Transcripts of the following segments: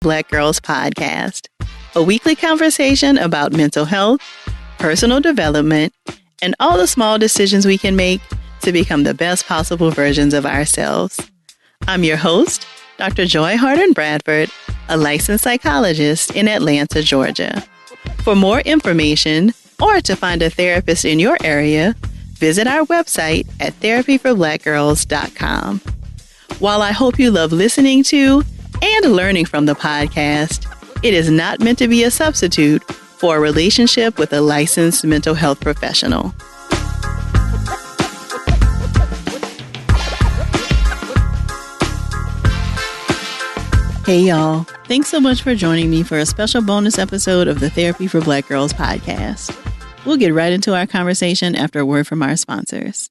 Black Girls Podcast, a weekly conversation about mental health, personal development, and all the small decisions we can make to become the best possible versions of ourselves. I'm your host, Dr. Joy Harden Bradford, a licensed psychologist in Atlanta, Georgia. For more information or to find a therapist in your area, visit our website at therapyforblackgirls.com. While I hope you love listening to and learning from the podcast, it is not meant to be a substitute for a relationship with a licensed mental health professional. Hey y'all, thanks so much for joining me for a special bonus episode of the Therapy for Black Girls podcast. We'll get right into our conversation after a word from our sponsors.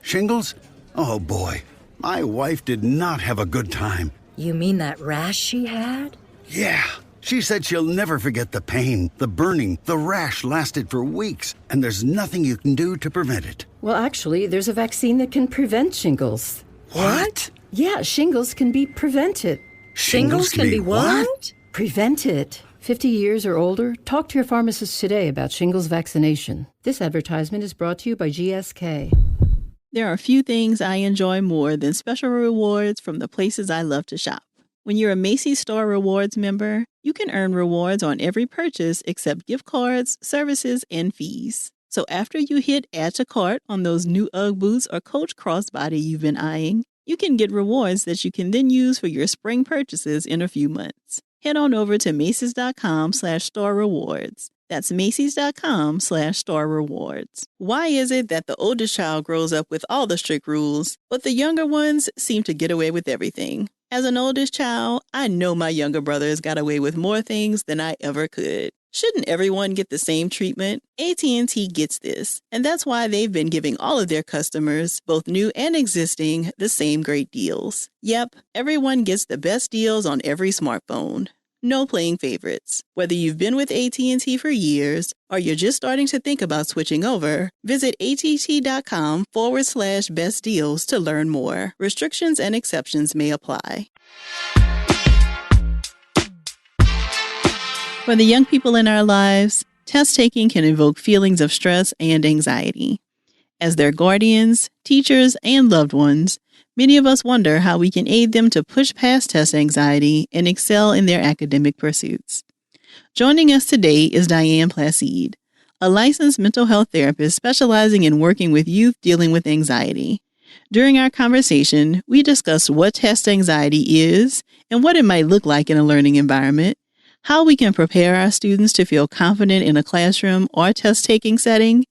Shingles? Oh boy, my wife did not have a good time. You mean that rash she had? Yeah, she said she'll never forget the pain, the burning, the rash lasted for weeks, and there's nothing you can do to prevent it. Well, actually, there's a vaccine that can prevent shingles. What? Yeah, shingles can be prevented. Shingles can be what? Prevented. 50 years or older, talk to your pharmacist today about shingles vaccination. This advertisement is brought to you by GSK. There are few things I enjoy more than special rewards from the places I love to shop. When you're a Macy's Store Rewards member, you can earn rewards on every purchase except gift cards, services, and fees. So after you hit add to cart on those new UGG boots or Coach crossbody you've been eyeing, you can get rewards that you can then use for your spring purchases in a few months. Head on over to Macy's.com/store rewards. That's Macy's.com/store rewards. Why is it that the oldest child grows up with all the strict rules, but the younger ones seem to get away with everything? As an oldest child, I know my younger brothers got away with more things than I ever could. Shouldn't everyone get the same treatment? AT&T gets this, and that's why they've been giving all of their customers, both new and existing, the same great deals. Yep, everyone gets the best deals on every smartphone. No playing favorites. Whether you've been with AT&T for years or you're just starting to think about switching over, visit att.com/best deals to learn more. Restrictions and exceptions may apply. For the young people in our lives, test taking can evoke feelings of stress and anxiety. As their guardians, teachers, and loved ones, many of us wonder how we can aid them to push past test anxiety and excel in their academic pursuits. Joining us today is Diane Placide, a licensed mental health therapist specializing in working with youth dealing with anxiety. During our conversation, we discussed what test anxiety is and what it might look like in a learning environment, how we can prepare our students to feel confident in a classroom or test-taking setting,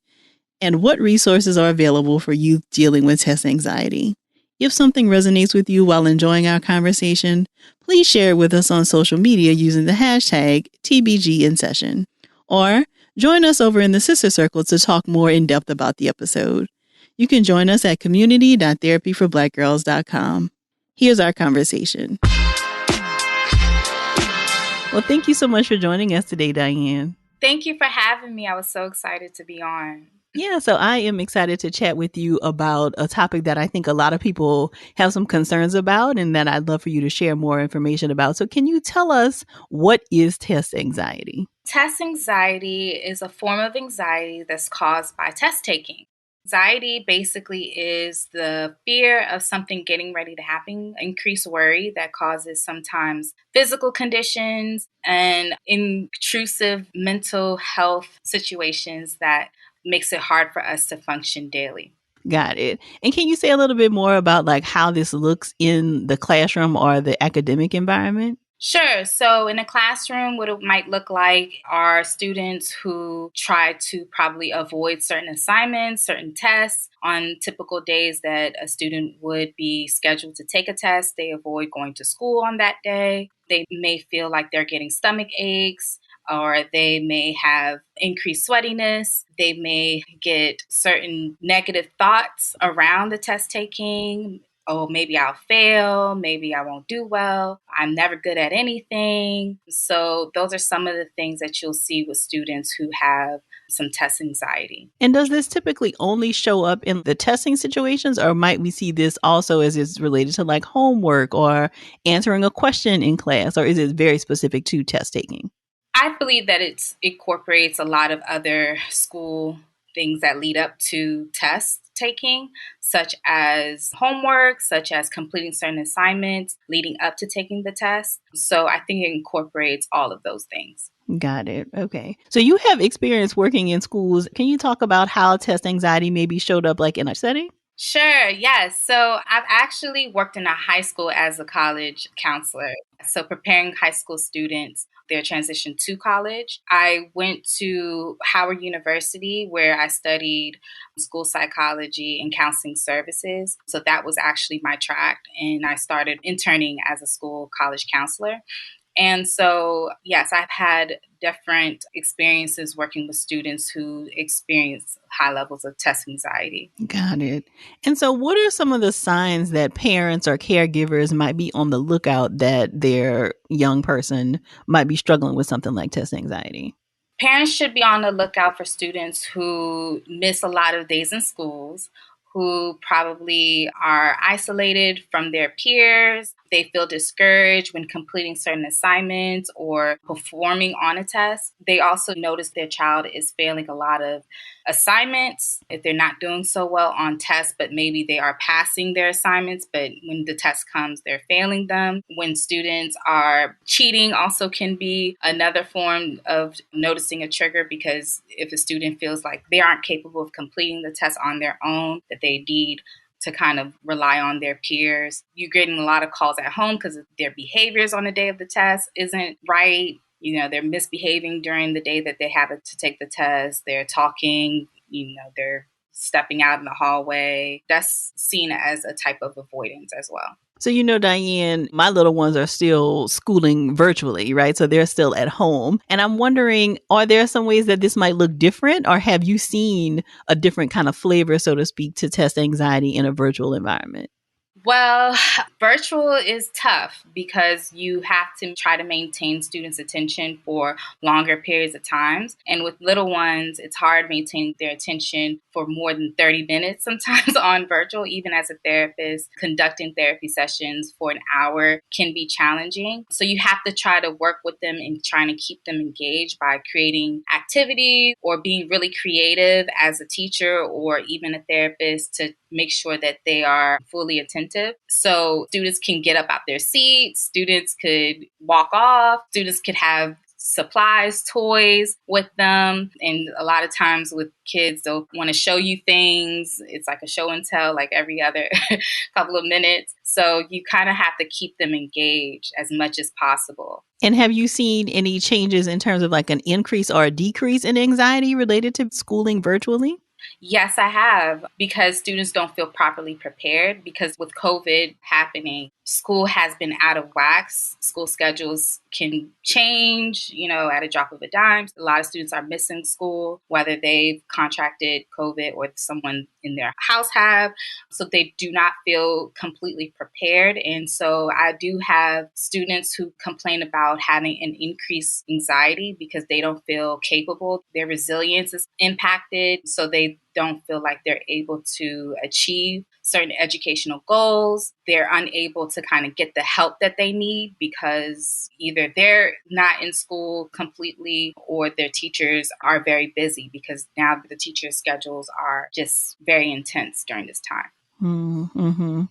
and what resources are available for youth dealing with test anxiety. If something resonates with you while enjoying our conversation, please share it with us on social media using the hashtag TBGInSession. Or join us over in the Sister Circle to talk more in depth about the episode. You can join us at community.therapyforblackgirls.com. Here's our conversation. Well, thank you so much for joining us today, Diane. Thank you for having me. I was so excited to be on. Yeah, so I am excited to chat with you about a topic that I think a lot of people have some concerns about and that I'd love for you to share more information about. So can you tell us, what is test anxiety? Test anxiety is a form of anxiety that's caused by test taking. Anxiety basically is the fear of something getting ready to happen, increased worry that causes sometimes physical conditions and intrusive mental health situations that makes it hard for us to function daily. Got it. And can you say a little bit more about how this looks in the classroom or the academic environment? Sure. So in a classroom, what it might look like are students who try to probably avoid certain assignments, certain tests. On typical days that a student would be scheduled to take a test, they avoid going to school on that day. They may feel like they're getting stomach aches, or they may have increased sweatiness. They may get certain negative thoughts around the test taking. oh, maybe I'll fail, maybe I won't do well, I'm never good at anything. So those are some of the things that you'll see with students who have some test anxiety. And does this typically only show up in the testing situations, or might we see this also as it's related to like homework or answering a question in class, or is it very specific to test taking? I believe that it incorporates a lot of other school things that lead up to test taking, such as homework, such as completing certain assignments leading up to taking the test. So I think it incorporates all of those things. Got it. Okay. So you have experience working in schools. Can you talk about how test anxiety maybe showed up like in a setting? Sure, yes. So I've actually worked in a high school as a college counselor. So preparing high school students, their transition to college. I went to Howard University where I studied school psychology and counseling services. So that was actually my track. And I started interning as a school college counselor. And so, yes, I've had different experiences working with students who experience high levels of test anxiety. Got it. And so, what are some of the signs that parents or caregivers might be on the lookout that their young person might be struggling with something like test anxiety? Parents should be on the lookout for students who miss a lot of days in schools, who probably are isolated from their peers. They feel discouraged when completing certain assignments or performing on a test. They also notice their child is failing a lot of assignments if they're not doing so well on tests, but maybe they are passing their assignments, but when the test comes, they're failing them. When students are cheating, also can be another form of noticing a trigger, because if a student feels like they aren't capable of completing the test on their own, that they need to kind of rely on their peers. You're getting a lot of calls at home because their behaviors on the day of the test isn't right. You know, they're misbehaving during the day that they have to take the test. They're talking, they're stepping out in the hallway. That's seen as a type of avoidance as well. So, Diane, my little ones are still schooling virtually, right? So they're still at home. And I'm wondering, are there some ways that this might look different, or have you seen a different kind of flavor, so to speak, to test anxiety in a virtual environment? Well, virtual is tough because you have to try to maintain students' attention for longer periods of times. And with little ones, it's hard maintaining their attention for more than 30 minutes sometimes on virtual. Even as a therapist, conducting therapy sessions for an hour can be challenging. So you have to try to work with them and trying to keep them engaged by creating activities or being really creative as a teacher or even a therapist to make sure that they are fully attentive. So students can get up out their seats, students could walk off, students could have supplies, toys with them. And a lot of times with kids, they'll want to show you things. It's like a show and tell, like every other couple of minutes. So you kind of have to keep them engaged as much as possible. And have you seen any changes in terms of like an increase or a decrease in anxiety related to schooling virtually? Yes, I have, because students don't feel properly prepared, because with COVID happening, school has been out of whack. School schedules can change, at a drop of a dime. A lot of students are missing school, whether they've contracted COVID or someone in their house have. So they do not feel completely prepared. And so I do have students who complain about having an increased anxiety because they don't feel capable. Their resilience is impacted. So they don't feel like they're able to achieve certain educational goals. They're unable to kind of get the help that they need because either they're not in school completely or their teachers are very busy, because now the teacher schedules are just very intense during this time. Mm-hmm.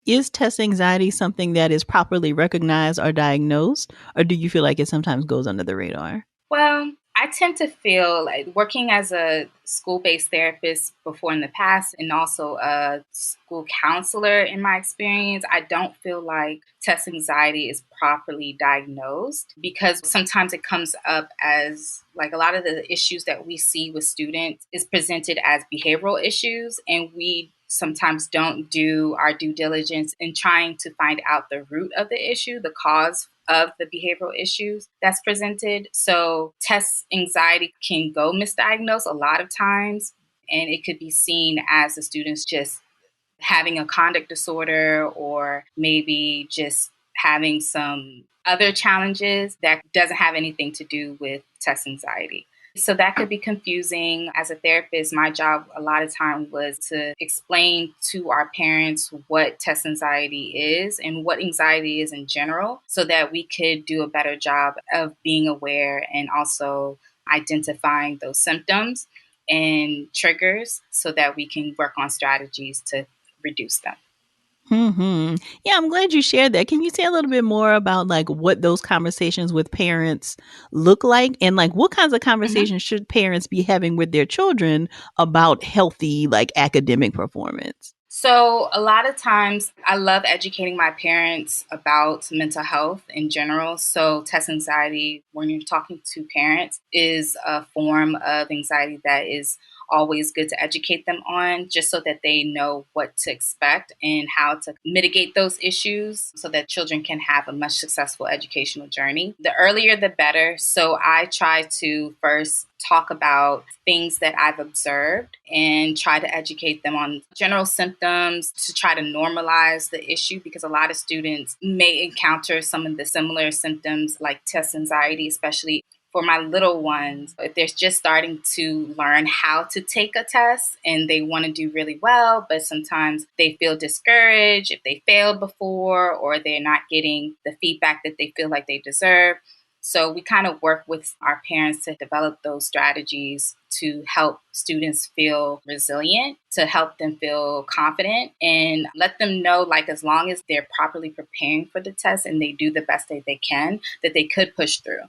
Is test anxiety something that is properly recognized or diagnosed, or do you feel like it sometimes goes under the radar? Well, I tend to feel like, working as a school-based therapist before in the past and also a school counselor in my experience, I don't feel like test anxiety is properly diagnosed, because sometimes it comes up as like a lot of the issues that we see with students is presented as behavioral issues, and we sometimes don't do our due diligence in trying to find out the root of the issue, the cause of the behavioral issues that's presented. So test anxiety can go misdiagnosed a lot of times, and it could be seen as the students just having a conduct disorder or maybe just having some other challenges that doesn't have anything to do with test anxiety. So that could be confusing. As a therapist, my job a lot of time was to explain to our parents what test anxiety is and what anxiety is in general so that we could do a better job of being aware and also identifying those symptoms and triggers so that we can work on strategies to reduce them. Yeah, I'm glad you shared that. Can you say a little bit more about like what those conversations with parents look like and like what kinds of conversations should parents be having with their children about healthy like academic performance? So a lot of times I love educating my parents about mental health in general. So test anxiety, when you're talking to parents, is a form of anxiety that is always good to educate them on just so that they know what to expect and how to mitigate those issues so that children can have a much successful educational journey. The earlier, the better. So I try to first talk about things that I've observed and try to educate them on general symptoms to try to normalize the issue because a lot of students may encounter some of the similar symptoms like test anxiety, especially for my little ones, if they're just starting to learn how to take a test and they want to do really well, but sometimes they feel discouraged if they failed before or they're not getting the feedback that they feel like they deserve. So we kind of work with our parents to develop those strategies to help students feel resilient, to help them feel confident, and let them know, like, as long as they're properly preparing for the test and they do the best that they can, that they could push through.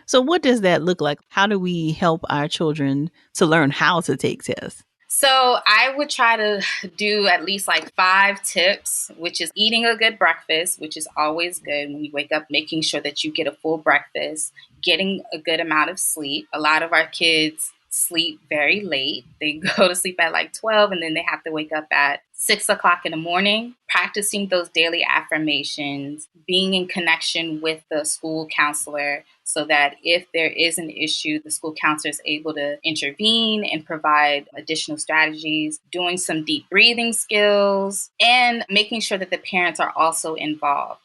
So what does that look like? How do we help our children to learn how to take tests? So I would try to do at least like 5 tips, which is eating a good breakfast, which is always good when you wake up, making sure that you get a full breakfast, getting a good amount of sleep. A lot of our kids sleep very late. They go to sleep at like 12 and then they have to wake up at 6 o'clock in the morning, practicing those daily affirmations, being in connection with the school counselor so that if there is an issue, the school counselor is able to intervene and provide additional strategies, doing some deep breathing skills, and making sure that the parents are also involved.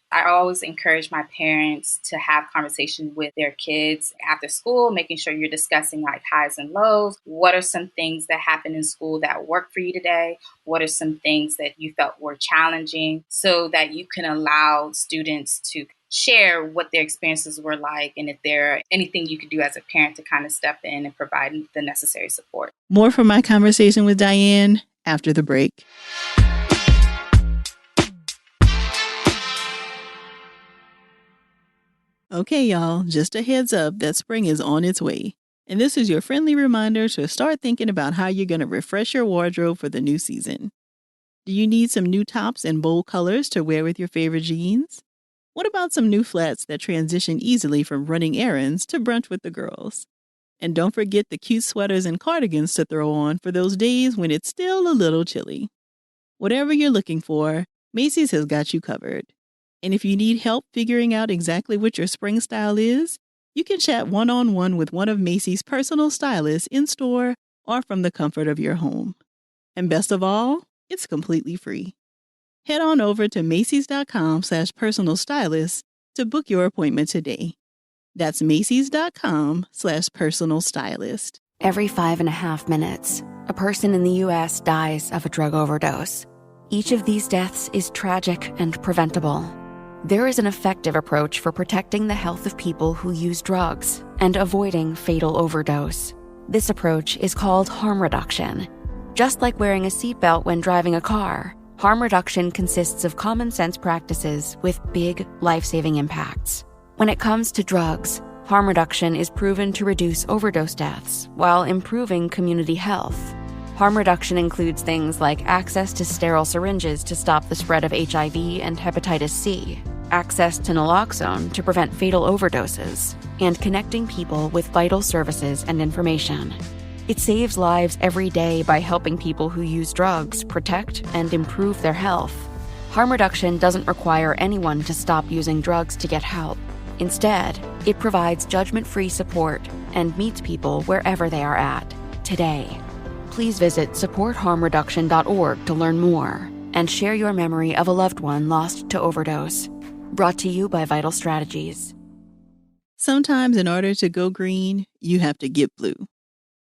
I always encourage my parents to have conversations with their kids after school, making sure you're discussing like highs and lows. What are some things that happened in school that worked for you today? What are some things that you felt were challenging so that you can allow students to share what their experiences were like and if there anything you could do as a parent to kind of step in and provide the necessary support. More from my conversation with Diane after the break. Okay, y'all, just a heads up that spring is on its way. And this is your friendly reminder to start thinking about how you're going to refresh your wardrobe for the new season. Do you need some new tops and bold colors to wear with your favorite jeans? What about some new flats that transition easily from running errands to brunch with the girls? And don't forget the cute sweaters and cardigans to throw on for those days when it's still a little chilly. Whatever you're looking for, Macy's has got you covered. And if you need help figuring out exactly what your spring style is, you can chat one-on-one with one of Macy's personal stylists in-store or from the comfort of your home. And best of all, it's completely free. Head on over to Macys.com/personal-stylist to book your appointment today. That's Macys.com/personal-stylist. Every 5.5 minutes, a person in the U.S. dies of a drug overdose. Each of these deaths is tragic and preventable. There is an effective approach for protecting the health of people who use drugs and avoiding fatal overdose. This approach is called harm reduction. Just like wearing a seatbelt when driving a car, harm reduction consists of common sense practices with big, life-saving impacts. When it comes to drugs, harm reduction is proven to reduce overdose deaths while improving community health. Harm reduction includes things like access to sterile syringes to stop the spread of HIV and hepatitis C, access to naloxone to prevent fatal overdoses, and connecting people with vital services and information. It saves lives every day by helping people who use drugs protect and improve their health. Harm reduction doesn't require anyone to stop using drugs to get help. Instead, it provides judgment-free support and meets people wherever they are at, today. Please visit supportharmreduction.org to learn more and share your memory of a loved one lost to overdose. Brought to you by Vital Strategies. Sometimes in order to go green, you have to get blue.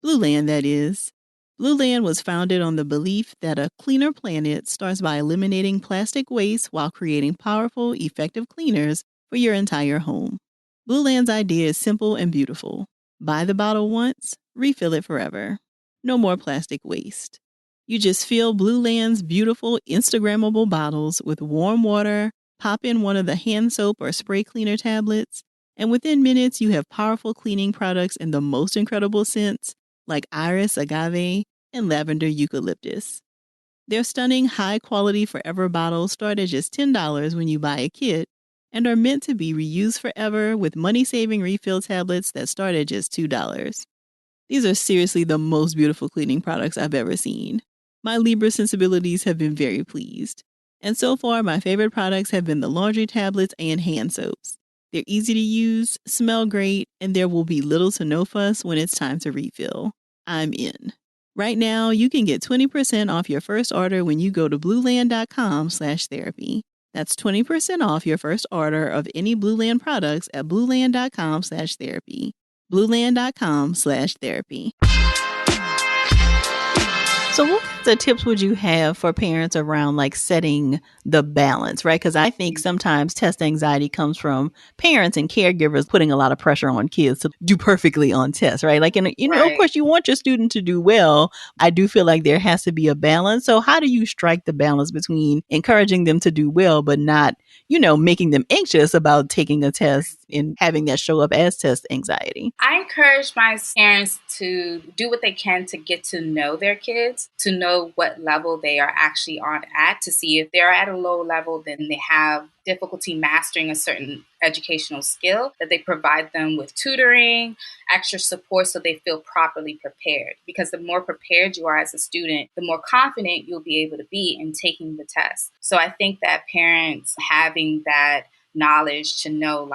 Blue Land, that is. Blue Land was founded on the belief that a cleaner planet starts by eliminating plastic waste while creating powerful, effective cleaners for your entire home. Blue Land's idea is simple and beautiful. Buy the bottle once, refill it forever. No more plastic waste. You just fill Blue Land's beautiful Instagrammable bottles with warm water, pop in one of the hand soap or spray cleaner tablets, and within minutes you have powerful cleaning products in the most incredible scents like iris, agave, and lavender eucalyptus. Their stunning high-quality forever bottles start at just $10 when you buy a kit and are meant to be reused forever with money-saving refill tablets that start at just $2. These are seriously the most beautiful cleaning products I've ever seen. My Libra sensibilities have been very pleased. And so far, my favorite products have been the laundry tablets and hand soaps. They're easy to use, smell great, and there will be little to no fuss when it's time to refill. I'm in. Right now, you can get 20% off your first order when you go to blueland.com/therapy. That's 20% off your first order of any Blue Land products at blueland.com/therapy. blueland.com/therapy. So what kinds of tips would you have for parents around like setting the balance, right? Because I think sometimes test anxiety comes from parents and caregivers putting a lot of pressure on kids to do perfectly on tests, right? Like, and of course, you want your student to do well. I do feel like there has to be a balance. So how do you strike the balance between encouraging them to do well, but not, making them anxious about taking a test and having that show up as test anxiety? I encourage my parents to do what they can to get to know their kids, to know what level they are actually on at, to see if they're at a low level, then they have difficulty mastering a certain educational skill, that they provide them with tutoring, extra support so they feel properly prepared. Because the more prepared you are as a student, the more confident you'll be able to be in taking the test. So I think that parents having that knowledge to know,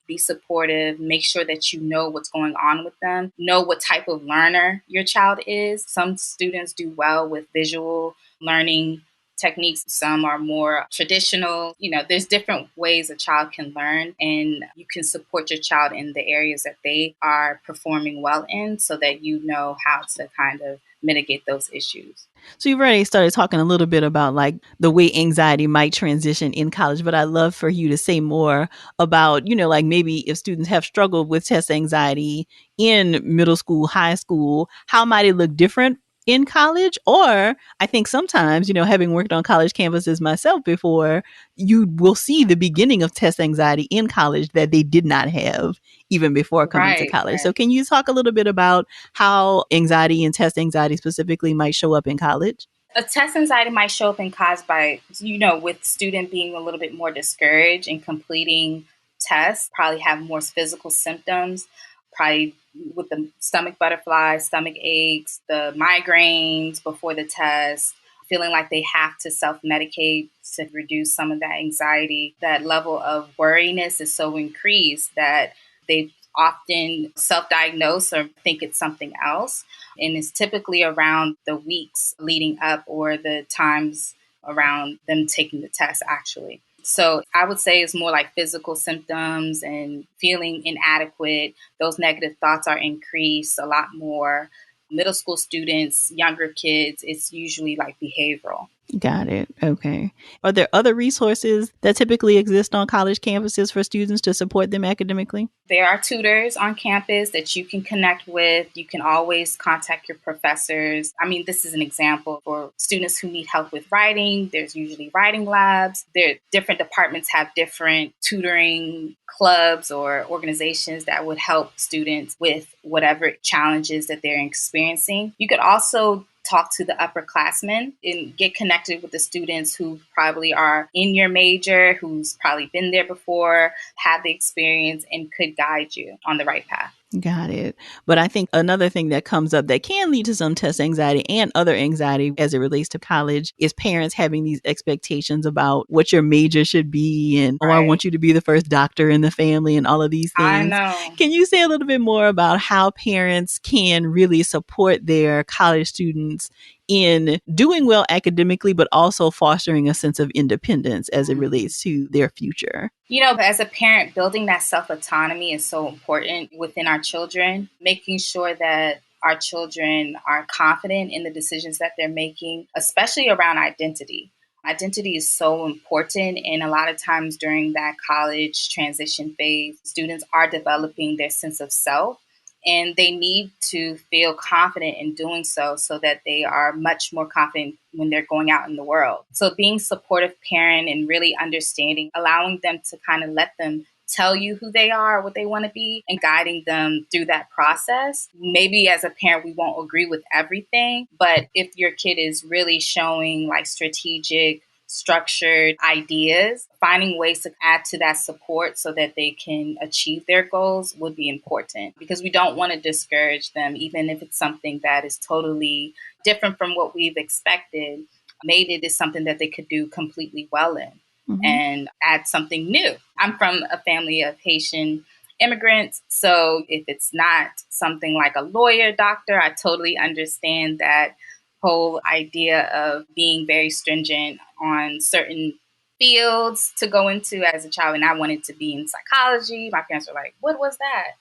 be supportive, make sure that you know what's going on with them, know what type of learner your child is. Some students do well with visual learning techniques. Some are more traditional. There's different ways a child can learn, and you can support your child in the areas that they are performing well in so that you know how to kind of mitigate those issues. So you've already started talking a little bit about like the way anxiety might transition in college, but I'd love for you to say more about, like maybe if students have struggled with test anxiety in middle school, high school, how might it look different in college? Or I think sometimes, having worked on college campuses myself before, you will see the beginning of test anxiety in college that they did not have even before coming to college. Right. So can you talk a little bit about how anxiety and test anxiety specifically might show up in college? A test anxiety might show up in caused by, with student being a little bit more discouraged in completing tests, probably have more physical symptoms, probably with the stomach butterflies, stomach aches, the migraines before the test, feeling like they have to self-medicate to reduce some of that anxiety. That level of worriness is so increased that they often self-diagnose or think it's something else. And it's typically around the weeks leading up or the times around them taking the test, actually. So I would say it's more like physical symptoms and feeling inadequate. Those negative thoughts are increased a lot more. Middle school students, younger kids, it's usually like behavioral. Got it. Okay. Are there other resources that typically exist on college campuses for students to support them academically? There are tutors on campus that you can connect with. You can always contact your professors. I mean, this is an example for students who need help with writing. There's usually writing labs. Different departments have different tutoring clubs or organizations that would help students with whatever challenges that they're experiencing. You could also talk to the upperclassmen and get connected with the students who probably are in your major, who's probably been there before, have the experience, and could guide you on the right path. Got it. But I think another thing that comes up that can lead to some test anxiety and other anxiety as it relates to college is parents having these expectations about what your major should be and, oh, I Right. want you to be the first doctor in the family and all of these I things. know. Can you say a little bit more about how parents can really support their college students in doing well academically, but also fostering a sense of independence as it relates to their future? As a parent, building that self autonomy is so important within our children, making sure that our children are confident in the decisions that they're making, especially around identity. Identity is so important. And a lot of times during that college transition phase, students are developing their sense of self. And they need to feel confident in doing so that they are much more confident when they're going out in the world. So being supportive parent and really understanding, allowing them to kind of let them tell you who they are, what they want to be, and guiding them through that process. Maybe as a parent, we won't agree with everything, but if your kid is really showing like strategic, structured ideas, finding ways to add to that support so that they can achieve their goals would be important, because we don't want to discourage them, even if it's something that is totally different from what we've expected. Maybe it is something that they could do completely well in and add something new. I'm from a family of Haitian immigrants. So if it's not something like a lawyer, doctor, I totally understand that whole idea of being very stringent on certain fields to go into as a child. And I wanted to be in psychology. My parents were like, what was that?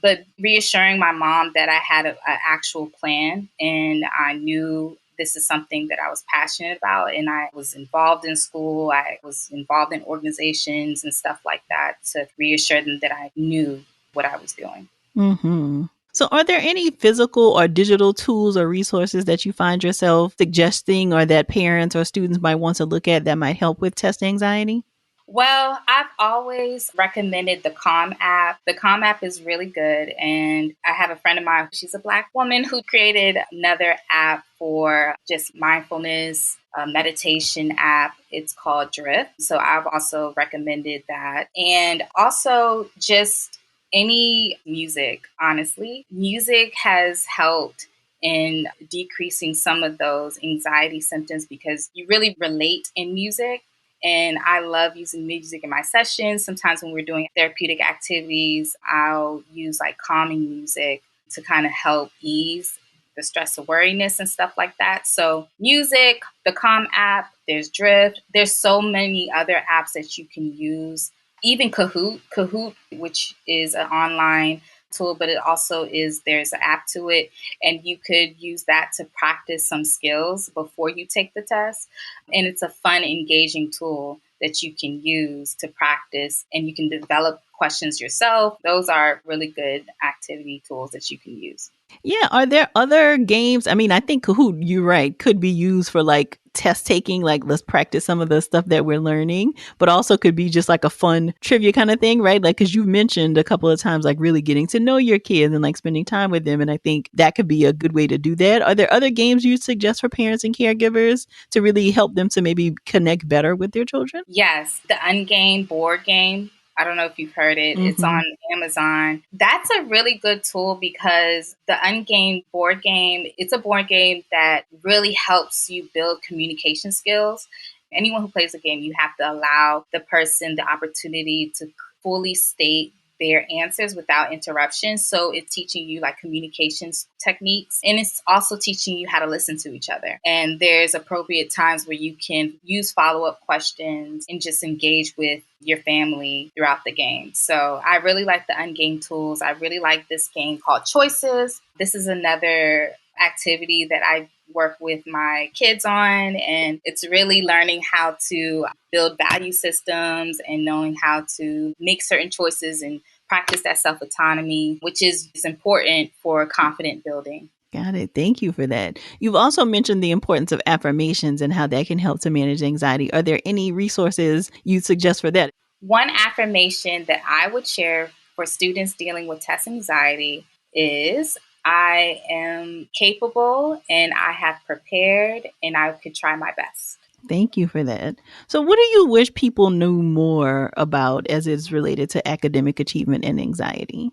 But reassuring my mom that I had an actual plan and I knew this is something that I was passionate about, and I was involved in school. I was involved in organizations and stuff like that to reassure them that I knew what I was doing. Mm-hmm. So are there any physical or digital tools or resources that you find yourself suggesting or that parents or students might want to look at that might help with test anxiety? Well, I've always recommended the Calm app. The Calm app is really good. And I have a friend of mine, she's a Black woman, who created another app for just mindfulness, a meditation app. It's called Drift. So I've also recommended that. And also just any music, honestly. Music has helped in decreasing some of those anxiety symptoms because you really relate in music. And I love using music in my sessions. Sometimes when we're doing therapeutic activities, I'll use like calming music to kind of help ease the stress of worriness and stuff like that. So music, the Calm app, there's Drift. There's so many other apps that you can use. Even Kahoot, which is an online tool, but it also there's an app to it. And you could use that to practice some skills before you take the test. And it's a fun, engaging tool that you can use to practice, and you can develop questions yourself. Those are really good activity tools that you can use. Yeah. Are there other games? I mean, I think Kahoot, you're right, could be used for like test taking, like let's practice some of the stuff that we're learning, but also could be just like a fun trivia kind of thing, right? Like, cause you've mentioned a couple of times, like really getting to know your kids and like spending time with them. And I think that could be a good way to do that. Are there other games you suggest for parents and caregivers to really help them to maybe connect better with their children? Yes, the Ungame board game. I don't know if you've heard it. It's Mm-hmm. on Amazon. That's a really good tool because the Ungame board game, it's a board game that really helps you build communication skills. Anyone who plays a game, you have to allow the person the opportunity to fully state their answers without interruption. So it's teaching you like communications techniques, and it's also teaching you how to listen to each other. And there's appropriate times where you can use follow-up questions and just engage with your family throughout the game. So I really like the Ungame tools. I really like this game called Choices. This is another activity that I work with my kids on, and it's really learning how to build value systems and knowing how to make certain choices and practice that self-autonomy, which is important for confident building. Got it. Thank you for that. You've also mentioned the importance of affirmations and how that can help to manage anxiety. Are there any resources you'd suggest for that? One affirmation that I would share for students dealing with test anxiety is I am capable and I have prepared and I could try my best. Thank you for that. So, what do you wish people knew more about as it's related to academic achievement and anxiety?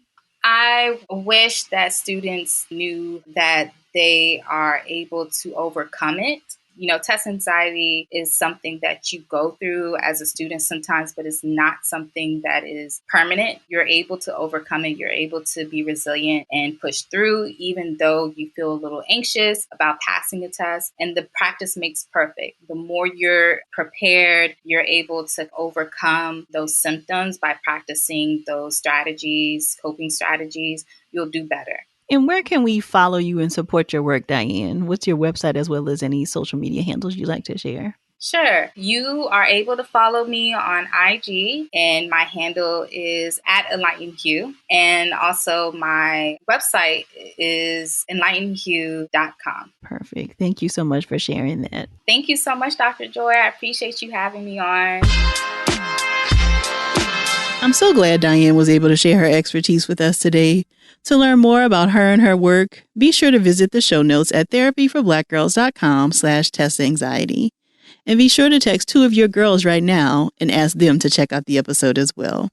I wish that students knew that they are able to overcome it. Test anxiety is something that you go through as a student sometimes, but it's not something that is permanent. You're able to overcome it. You're able to be resilient and push through, even though you feel a little anxious about passing a test. And the practice makes perfect. The more you're prepared, you're able to overcome those symptoms by practicing those strategies, coping strategies. You'll do better. And where can we follow you and support your work, Diane? What's your website as well as any social media handles you'd like to share? Sure. You are able to follow me on IG, and my handle is @EnlightenHue. And also my website is enlightenhue.com. Perfect. Thank you so much for sharing that. Thank you so much, Dr. Joy. I appreciate you having me on. I'm so glad Diane was able to share her expertise with us today. To learn more about her and her work, be sure to visit the show notes at therapyforblackgirls.com/testanxiety. And be sure to text 2 of your girls right now and ask them to check out the episode as well.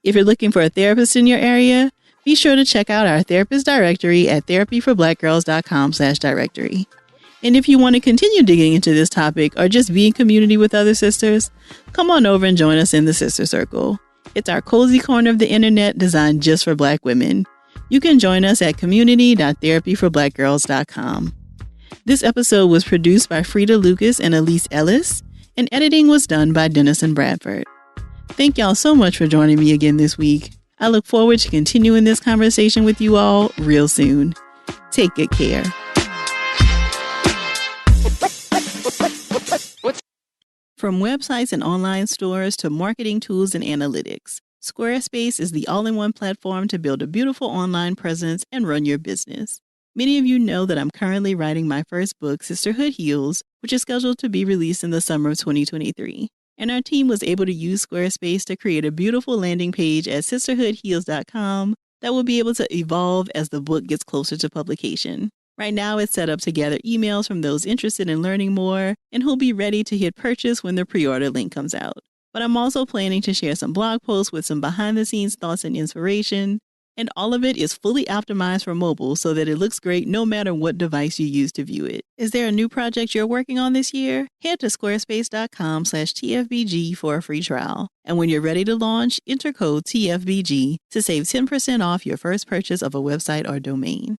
If you're looking for a therapist in your area, be sure to check out our therapist directory at therapyforblackgirls.com/directory. And if you want to continue digging into this topic or just be in community with other sisters, come on over and join us in the Sister Circle. It's our cozy corner of the internet designed just for Black women. You can join us at community.therapyforblackgirls.com. This episode was produced by Frida Lucas and Elise Ellis, and editing was done by Dennison Bradford. Thank y'all so much for joining me again this week. I look forward to continuing this conversation with you all real soon. Take good care. From websites and online stores to marketing tools and analytics, Squarespace is the all-in-one platform to build a beautiful online presence and run your business. Many of you know that I'm currently writing my first book, Sisterhood Heals, which is scheduled to be released in the summer of 2023. And our team was able to use Squarespace to create a beautiful landing page at sisterhoodheals.com that will be able to evolve as the book gets closer to publication. Right now, it's set up to gather emails from those interested in learning more and who'll be ready to hit purchase when the pre-order link comes out. But I'm also planning to share some blog posts with some behind-the-scenes thoughts and inspiration, and all of it is fully optimized for mobile so that it looks great no matter what device you use to view it. Is there a new project you're working on this year? Head to squarespace.com/TFBG for a free trial. And when you're ready to launch, enter code TFBG to save 10% off your first purchase of a website or domain.